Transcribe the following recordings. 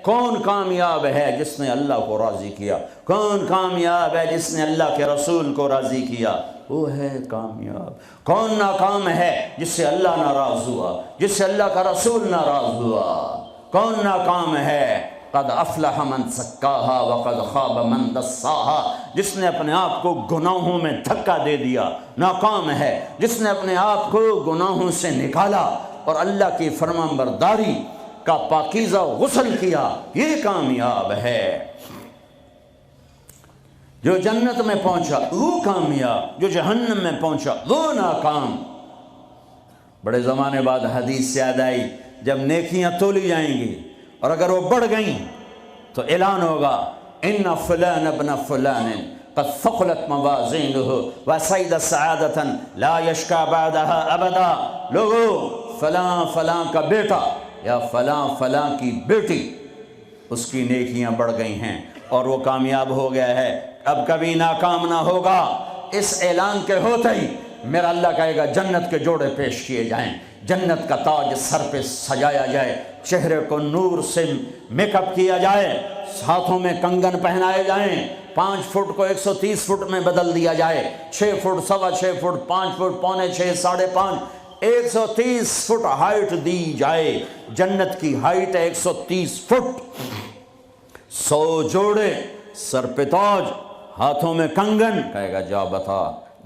کون کامیاب ہے جس نے اللہ کو راضی کیا؟ کون کامیاب ہے جس نے اللہ کے رسول کو راضی کیا؟ وہ ہے کامیاب۔ کون ناکام ہے جس سے اللہ ناراض ہوا، جس سے اللہ کا رسول ناراض ہوا؟ کون ناکام ہے؟ قد افلح من زکاہا وقد خواب من دساہا، جس نے اپنے آپ کو گناہوں میں دھکا دے دیا ناکام ہے، جس نے اپنے آپ کو گناہوں سے نکالا اور اللہ کی فرمانبرداری کا پاکیزہ غسل کیا، یہ کامیاب ہے۔ جو جنت میں پہنچا وہ کامیاب، جو جہنم میں پہنچا وہ ناکام۔ بڑے زمانے بعد حدیث یاد آئی، جب نیکیاں تولی جائیں گی اور اگر وہ بڑھ گئیں تو اعلان ہوگا ان فلان ابن فلان قد ثقلت موازینہ وسعد سعادۃ لا یشقی بعدها ابدا۔ لوگو، فلاں فلاں کا بیٹا یا فلاں فلاں کی بیٹی، اس کی نیکیاں بڑھ گئی ہیں اور وہ کامیاب ہو گیا ہے، اب کبھی ناکام نہ ہوگا۔ اس اعلان کے ہوتے ہی میرا اللہ کہے گا جنت کے جوڑے پیش کیے جائیں، جنت کا تاج سر پہ سجایا جائے، چہرے کو نور سے میک اپ کیا جائے، ہاتھوں میں کنگن پہنائے جائیں، 5 فٹ کو 130 فٹ میں بدل دیا جائے، 6 feet, 6.25 feet, 5 feet, 5.25، 5.5، 130 feet height دی جائے۔ جنت کی ہائٹ ہے 130 فٹ۔ 100 جوڑے، سر پہ تاج، ہاتھوں میں کنگن، کہے گا جا بتا،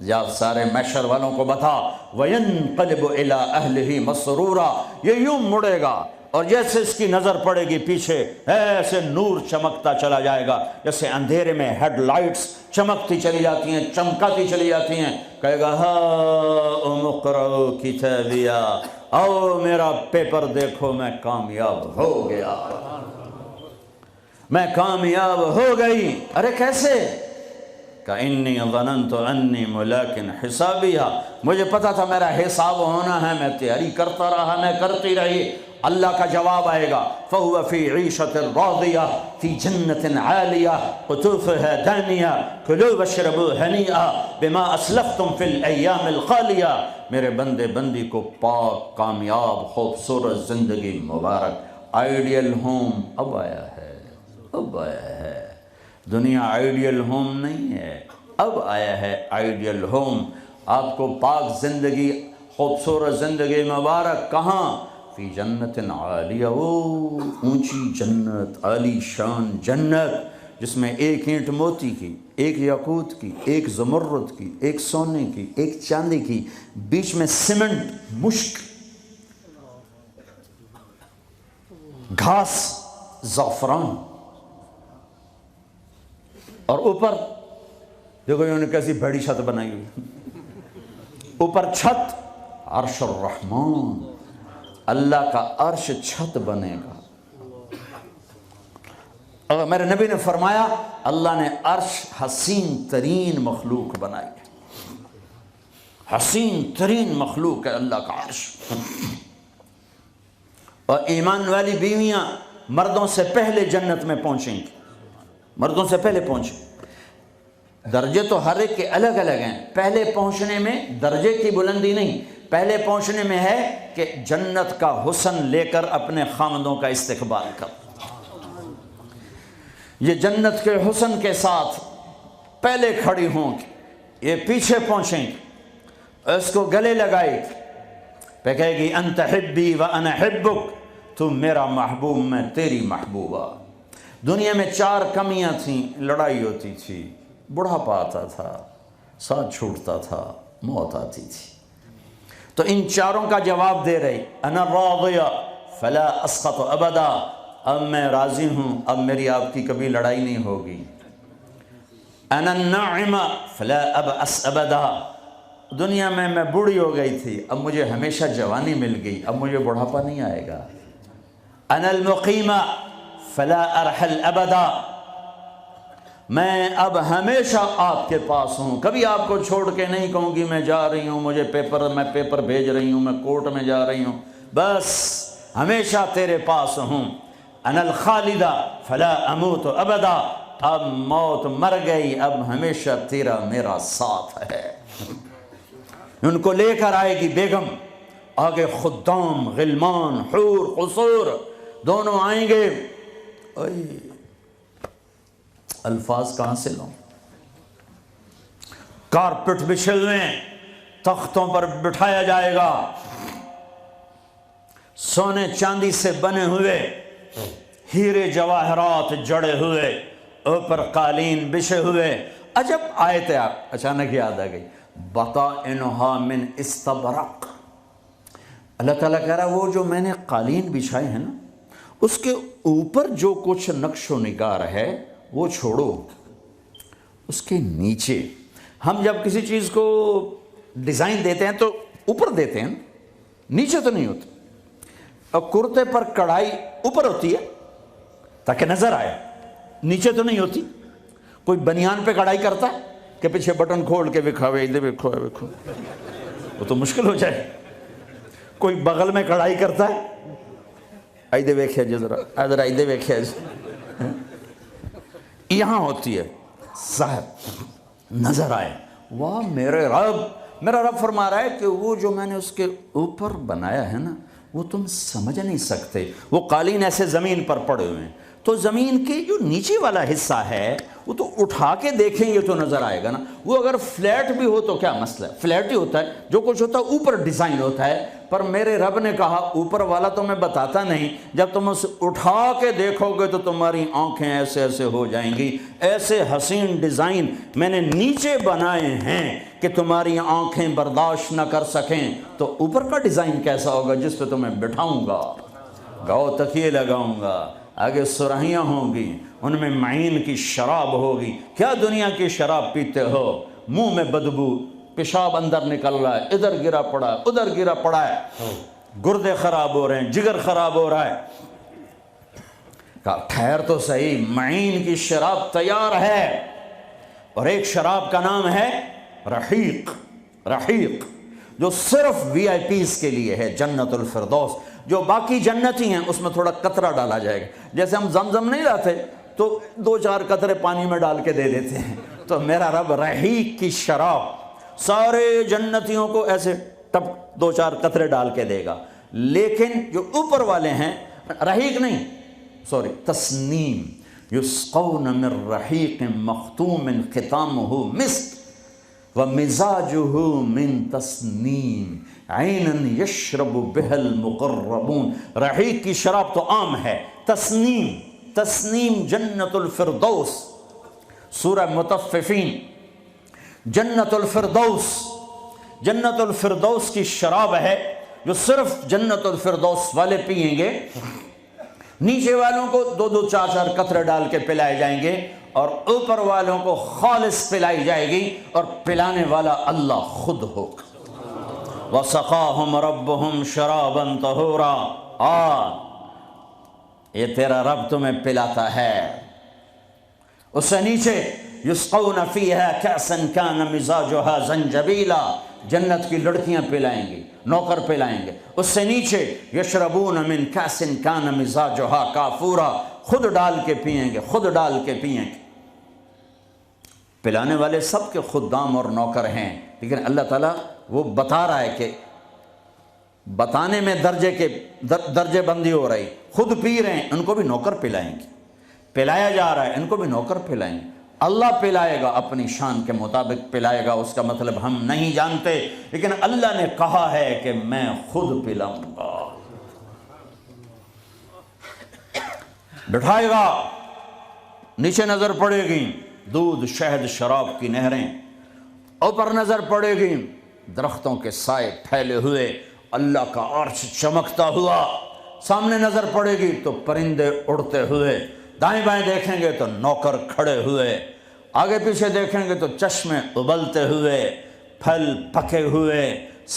یا سارے محشر والوں کو بتا۔ وَيَنْقَلِبُ إِلَىٰ أَهْلِهِ مَسْرُورًا، یہ یوں مڑے گا اور جیسے اس کی نظر پڑے گی پیچھے ایسے نور چمکتا چلا جائے گا، جیسے اندھیرے میں ہیڈ لائٹس چمکتی چلی جاتی ہیں، چمکاتی چلی جاتی ہیں۔ کہے گا ہاؤم اقرؤوا کتابیہ، آؤ میرا پیپر دیکھو، میں کامیاب ہو گیا، میں کامیاب ہو گئی۔ ارے کیسے؟ کہ انی ظننت انی ملاق حسابیہ، مجھے پتا تھا میرا حساب ہونا ہے، میں تیاری کرتا رہا، میں کرتی رہی۔ اللہ کا جواب آئے گا فَهُوَ فِي عِيشَةٍ رَاضِيَةٍ فِي جَنَّةٍ عَالِيَةٍ قُطُوفُهَا دَانِيَةٌ كُلُوا وَاشْرَبُوا هَنِيئًا بِمَا أَسْلَفْتُمْ فِي الْأَيَّامِ الْخَالِيَةِ۔ میرے بندے بندی کو پاک، کامیاب، خوبصورت زندگی مبارک۔ آئیڈیل ہوم اب آیا ہے، اب آیا ہے۔ دنیا آئیڈیل ہوم نہیں ہے، اب آیا ہے آئیڈیل ہوم۔ آپ کو پاک زندگی، خوبصورت زندگی مبارک کہاں؟ فی جنت عالیہ، اونچی جنت، عالی شان جنت، جس میں ایک اینٹ موتی کی، ایک یاقوت کی، ایک زمرد کی، ایک سونے کی، ایک چاندی کی، بیچ میں سیمنٹ، مشک، گھاس، زعفران، اور اوپر دیکھو انہوں نے کیسی بڑی چھت بنائی ہوئی، اوپر چھت عرش الرحمن، اللہ کا عرش چھت بنے گا۔ اور میرے نبی نے فرمایا اللہ نے عرش حسین ترین مخلوق بنائی ہے، حسین ترین مخلوق ہے اللہ کا عرش۔ اور ایمان والی بیویاں مردوں سے پہلے جنت میں پہنچیں گی، مردوں سے پہلے پہنچیں۔ درجے تو ہر ایک کے الگ الگ ہیں، پہلے پہنچنے میں درجے کی بلندی نہیں، پہلے پہنچنے میں ہے کہ جنت کا حسن لے کر اپنے خامدوں کا استقبال کر۔ یہ جنت کے حسن کے ساتھ پہلے کھڑی ہوں گی، یہ پیچھے پہنچیں گی، اس کو گلے لگائے پہ کہے گی انت حبی و انا حبک، تو میرا محبوب میں تیری محبوبہ۔ دنیا میں 4 کمیاں تھیں، لڑائی ہوتی تھی، بڑھاپا آتا تھا، ساتھ چھوٹتا تھا، موت آتی تھی، تو ان 4 کا جواب دے رہی انا راضیہ فلا اسقط ابدا، اب میں راضی ہوں، اب میری آپ کی کبھی لڑائی نہیں ہوگی۔ انا الناعمہ فلا ابأس ابدا، دنیا میں بوڑھی ہو گئی تھی، اب مجھے ہمیشہ جوانی مل گئی، اب مجھے بڑھاپا نہیں آئے گا۔ انا المقیمہ فلا ارحل ابدا، میں اب ہمیشہ آپ کے پاس ہوں، کبھی آپ کو چھوڑ کے نہیں کہوں گی میں جا رہی ہوں، میں پیپر بھیج رہی ہوں، میں کورٹ میں جا رہی ہوں، بس ہمیشہ تیرے پاس ہوں۔ انا الخالدہ فلا اموت ابدا، اب موت مر گئی، اب ہمیشہ تیرا میرا ساتھ ہے۔ ان کو لے کر آئے گی بیگم، آگے خدام، غلمان، حور، قصور، دونوں آئیں گے، اوئے الفاظ کہاں سے لوں؟ کارپٹ بچھے ہوئے ہیں، تختوں پر بٹھایا جائے گا، سونے چاندی سے بنے ہوئے، ہیرے جواہرات جڑے ہوئے، اوپر قالین بچھے ہوئے۔ عجب آیت اچانک یاد آ گئی، بطائنها من استبرق۔ اللہ تعالیٰ کہہ رہا ہے وہ جو میں نے قالین بچھائے ہیں نا، اس کے اوپر جو کچھ نقش و نگار ہے وہ چھوڑو، اس کے نیچے ہم جب کسی چیز کو ڈیزائن دیتے ہیں تو اوپر دیتے ہیں، نیچے تو نہیں ہوتا۔ اور کرتے پر کڑھائی اوپر ہوتی ہے تاکہ نظر آئے، نیچے تو نہیں ہوتی۔ کوئی بنیان پہ کڑھائی کرتا ہے کہ پیچھے بٹن کھول کے دکھاوے ادھر دیکھو دیکھو، وہ تو مشکل ہو جائے۔ کوئی بغل میں کڑھائی کرتا ہے، ادھر دیکھے جی ذرا، ادھر ادھر دیکھے جی، یہاں ہوتی ہے صاحب نظر آئے۔ واہ میرے رب، میرا رب فرما رہا ہے کہ وہ جو میں نے اس کے اوپر بنایا ہے نا وہ تم سمجھ نہیں سکتے۔ وہ قالین ایسے زمین پر پڑے ہوئے ہیں، تو زمین کے جو نیچے والا حصہ ہے وہ تو اٹھا کے دیکھیں گے تو نظر آئے گا نا۔ وہ اگر فلیٹ بھی ہو تو کیا مسئلہ ہے، فلیٹ ہی ہوتا ہے، جو کچھ ہوتا ہے اوپر ڈیزائن ہوتا ہے۔ پر میرے رب نے کہا اوپر والا تو میں بتاتا نہیں، جب تم اسے اٹھا کے دیکھو گے تو تمہاری آنکھیں ایسے ایسے ہو جائیں گی۔ ایسے حسین ڈیزائن میں نے نیچے بنائے ہیں کہ تمہاری آنکھیں برداشت نہ کر سکیں، تو اوپر کا ڈیزائن کیسا ہوگا جس پہ تمہیں بٹھاؤں گا، گاؤ تکیے لگاؤں گا، آگے سرہیاں ہوں گی، ان میں معین کی شراب ہوگی۔ کیا دنیا کی شراب پیتے ہو، منہ میں بدبو، پیشاب اندر نکل رہا ہے، ادھر گرا پڑا ہے، ادھر گرا پڑا ہے، گردے خراب ہو رہے ہیں، جگر خراب ہو رہا ہے۔ کہا ٹھہر تو صحیح، معین کی شراب تیار ہے، اور ایک شراب کا نام ہے رحیق۔ رحیق جو صرف وی آئی پیز کے لیے ہے، جنت الفردوس۔ جو باقی جنتی ہیں اس میں تھوڑا قطرہ ڈالا جائے گا، جیسے ہم زمزم نہیں لاتے تو 2-4 قطرے پانی میں ڈال کے دے دیتے ہیں، تو میرا رب رحیق کی شراب سارے جنتیوں کو ایسے ٹپ 2-4 قطرے ڈال کے دے گا۔ لیکن جو اوپر والے ہیں، رحیق نہیں، سوری، تسنیم، یسقون من رحیق مختوم ختامہ مسک ومزاجہ من تسنیم عینا یشرب بها المقربون۔ رحیق کی شراب تو عام ہے، تسنیم، تسنیم جنت الفردوس، سورہ مطففین، جنت الفردوس، جنت الفردوس کی شراب ہے جو صرف جنت الفردوس والے پئیں گے۔ نیچے والوں کو 2-2 4-4 قطرے ڈال کے پلائے جائیں گے، اور اوپر والوں کو خالص پلائی جائے گی، اور پلانے والا اللہ خود ہوگا۔ وَسَقَاهُمْ رَبُّهُمْ شَرَابًا طَهُورًا۔ یہ تیرا رب تمہیں پلاتا ہے۔ اس سے نیچے یسقون فیہا کأسا کان مزاجہا زنجبیلا، جنت کی لڑکیاں پلائیں گی، نوکر پلائیں گے۔ اس سے نیچے یشربون من کأس کان مزاجہا کافورا، خود ڈال کے پئیں گے، خود ڈال کے پئیں گے۔ پلانے والے سب کے خدام اور نوکر ہیں، لیکن اللہ تعالیٰ وہ بتا رہا ہے کہ بتانے میں درجے بندی ہو رہی، خود پی رہے ہیں، ان کو بھی نوکر پلائیں گے، پلایا جا رہا ہے ان کو بھی نوکر پلائیں گے۔ اللہ پلائے گا، اپنی شان کے مطابق پلائے گا، اس کا مطلب ہم نہیں جانتے، لیکن اللہ نے کہا ہے کہ میں خود پلاؤں گا۔ بٹھائے گا، نیچے نظر پڑے گی دودھ شہد شراب کی نہریں، اوپر نظر پڑے گی درختوں کے سائے پھیلے ہوئے، اللہ کا عرش چمکتا ہوا، سامنے نظر پڑے گی تو پرندے اڑتے ہوئے، دائیں بائیں دیکھیں گے تو نوکر کھڑے ہوئے، آگے پیچھے دیکھیں گے تو چشمے ابلتے ہوئے، پھل پکے ہوئے،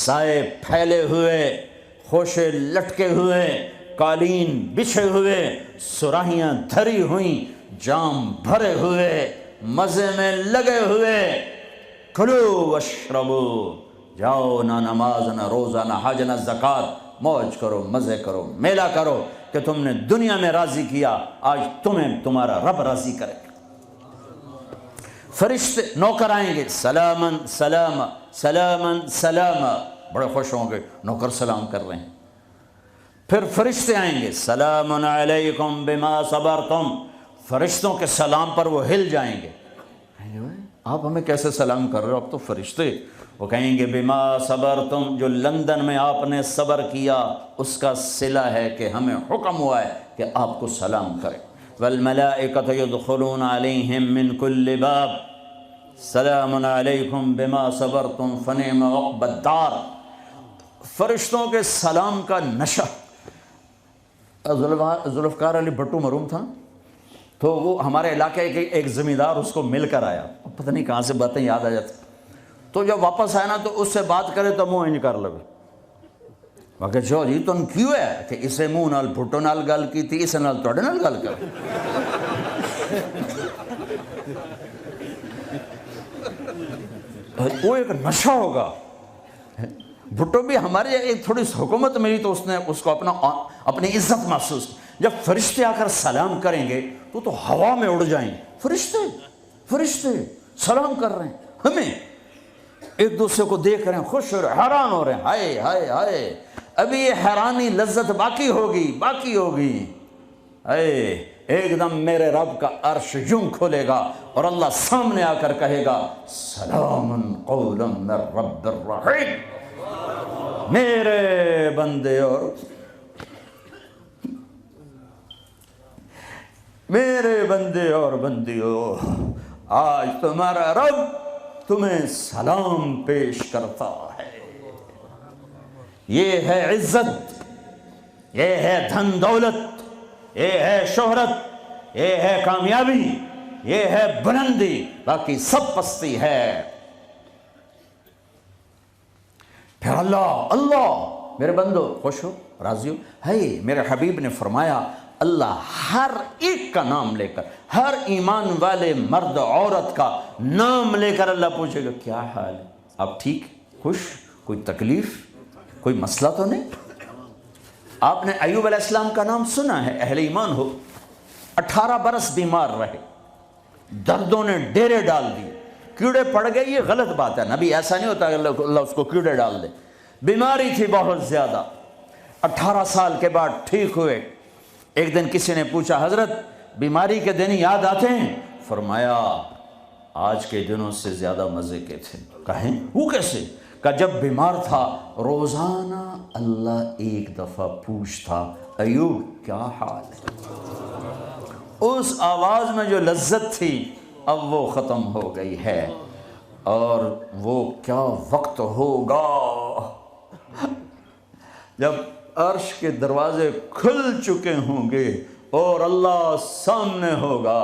سائے پھیلے ہوئے، خوشے لٹکے ہوئے، قالین بچھے ہوئے، سراہیاں دھری ہوئیں، جام بھرے ہوئے، مزے میں لگے ہوئے۔ کھلو واشربو، جاؤ، نہ نماز نہ روزہ نہ حج نہ زکوٰۃ، موج کرو، مزے کرو، میلہ کرو، کہ تم نے دنیا میں راضی کیا، آج تمہیں تمہارا رب راضی کرے گا۔ فرشتے نوکر آئیں گے، سلامن سلام، سلامن سلام، بڑے خوش ہوں گے، نوکر سلام کر رہے ہیں۔ پھر فرشتے آئیں گے، سلام علیکم بما صبرتم، فرشتوں کے سلام پر وہ ہل جائیں گے، آپ ہمیں کیسے سلام کر رہے ہو، اب تو فرشتے، وہ کہیں گے بما صبرتم، جو لندن میں آپ نے صبر کیا اس کا صلہ ہے کہ ہمیں حکم ہوا ہے کہ آپ کو سلام کریں۔ والملائکۃ یدخلون علیہم من کل باب سلام علیکم بما صبرتم فنعم عقبی الدار۔ فرشتوں کے سلام کا نشہ، ذوالفقار علی بھٹو مرحوم تھا، تو وہ ہمارے علاقے کے ایک زمیندار اس کو مل کر آیا، پتہ نہیں کہاں سے باتیں یاد آ جاتی، تو جب واپس آیا نا تو اس سے بات کرے تو منہ انج کر لگے، میں کہ جی تم کیوں ہے کہ اسے منہ نال بھٹو نال گل کی تھی، اس نال تواڈے نال گل کر۔ وہ ایک نشہ ہوگا، بھٹو بھی ہمارے ایک تھوڑی سی حکومت ملی تو اس نے اس کو اپنی عزت محسوس کی۔ جب فرشتے آ کر سلام کریں گے تو ہوا میں اڑ جائیں گے، فرشتے سلام کر رہے ہیں، ہمیں ایک دوسرے کو دیکھ رہے ہیں، خوش ہو رہے ہیں، حیران ہو رہے ہیں، ہائے ہائے ہائے، ابھی یہ حیرانی لذت باقی ہوگی، ہائے ایک دم میرے رب کا عرش یوں کھولے گا اور اللہ سامنے آ کر کہے گا سلام قولا من رب الرحیم، میرے بندے اور بندیوں، آج تمہارا رب تمہیں سلام پیش کرتا ہے۔ یہ ہے عزت، یہ ہے دھن دولت، یہ ہے شہرت، یہ ہے کامیابی، یہ ہے بلندی، باقی سب پستی ہے۔ پھر اللہ میرے بندو خوش ہو، راضی ہو، ہے میرے حبیب نے فرمایا اللہ ہر ایک کا نام لے کر، ہر ایمان والے مرد عورت کا نام لے کر اللہ پوچھے گا کیا حال ہے، آپ ٹھیک، خوش، کوئی تکلیف، کوئی مسئلہ تو نہیں؟ آپ نے ایوب علیہ السلام کا نام سنا ہے، اہل ایمان ہو، 18 برس بیمار رہے، دردوں نے ڈیرے ڈال دیے، کیڑے پڑ گئے، یہ غلط بات ہے، نبی ایسا نہیں ہوتا کہ اللہ اس کو کیڑے ڈال دے، بیماری تھی بہت زیادہ، 18 سال کے بعد ٹھیک ہوئے۔ ایک دن کسی نے پوچھا حضرت بیماری کے دن یاد آتے ہیں؟ فرمایا آج کے دنوں سے زیادہ مزے کے تھے۔ کہیں وہ کیسے؟ کہ جب بیمار تھا روزانہ اللہ ایک دفعہ پوچھتا ایوب کیا حال ہے، اس آواز میں جو لذت تھی اب وہ ختم ہو گئی ہے، اور وہ کیا وقت ہوگا جب عرش کے دروازے کھل چکے ہوں گے اور اللہ سامنے ہوگا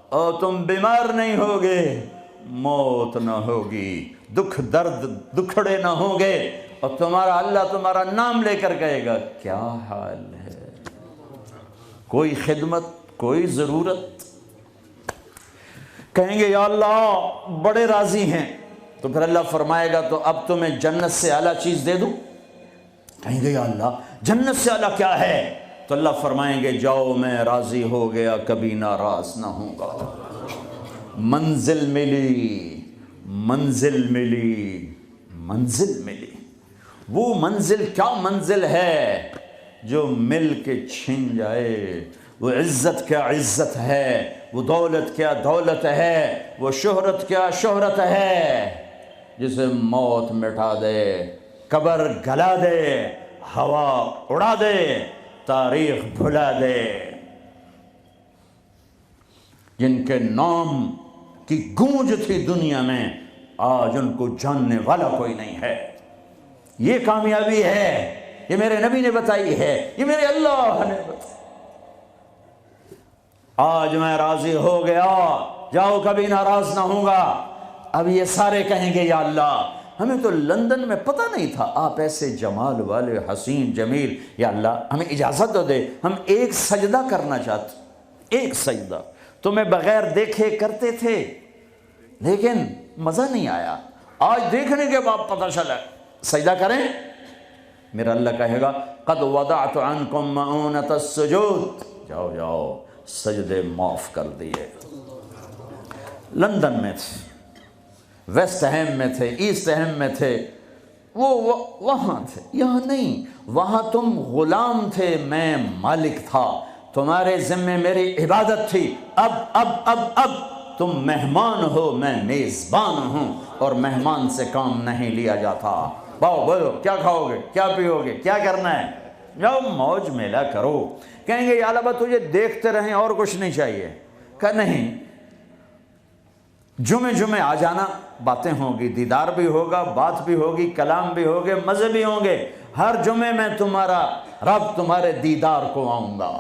اور تم بیمار نہیں ہوگے، موت نہ ہوگی، دکھ درد دکھڑے نہ ہوں گے، اور تمہارا اللہ تمہارا نام لے کر کہے گا کیا حال ہے، کوئی خدمت، کوئی ضرورت، کہیں گے یا اللہ بڑے راضی ہیں، تو پھر اللہ فرمائے گا تو اب تمہیں جنت سے اعلیٰ چیز دے دوں؟ کہیں گے یا اللہ جنت سے اعلیٰ کیا ہے؟ تو اللہ فرمائیں گے جاؤ میں راضی ہو گیا، کبھی ناراض نہ ہوں گا، منزل ملی، وہ منزل کیا منزل ہے جو مل کے چھن جائے، وہ عزت کیا عزت ہے، وہ دولت کیا دولت ہے، وہ شہرت کیا شہرت ہے، جسے موت مٹا دے، قبر گلا دے، ہوا اڑا دے، تاریخ بھلا دے، جن کے نام کی گونج تھی دنیا میں آج ان کو جاننے والا کوئی نہیں ہے۔ یہ کامیابی ہے، یہ میرے نبی نے بتائی ہے، یہ میرے اللہ نے بتائی۔ آج میں راضی ہو گیا، جاؤ کبھی ناراض نہ ہوں گا۔ اب یہ سارے کہیں گے یا اللہ ہمیں تو لندن میں پتہ نہیں تھا آپ ایسے جمال والے حسین جمیل، یا اللہ ہمیں اجازت تو دے، ہم ایک سجدہ کرنا چاہتے، ایک سجدہ تمہیں بغیر دیکھے کرتے تھے لیکن مزہ نہیں آیا، آج دیکھنے کے بعد پتہ چلا، سجدہ کریں؟ میرا اللہ کہے گا قد وضعت عنکم مؤونۃ السجود، جاؤ جاؤ سجدے معاف کر دیے۔ لندن میں تھے، ویسٹ ہیم میں تھے، ایسٹ ہیم میں تھے، وہ وہاں تھے، یہاں نہیں۔ وہاں تم غلام تھے، میں مالک تھا، تمہارے ذمے میری عبادت تھی۔ اب تم مہمان ہو، میں میزبان ہوں، اور مہمان سے کام نہیں لیا جاتا۔ باؤ بولو کیا کھاؤ گے، کیا پیو گے، کیا کرنا ہے، جاؤ موج میلہ کرو۔ کہیں گے یا اللہ تجھے دیکھتے رہیں اور کچھ نہیں چاہیے، کہ نہیں، جمعے آ جانا، باتیں ہوں گی، دیدار بھی ہوگا، بات بھی ہوگی، کلام بھی ہوگے، مزے بھی ہوں گے۔ ہر جمعے میں تمہارا رب تمہارے دیدار کو آؤں گا۔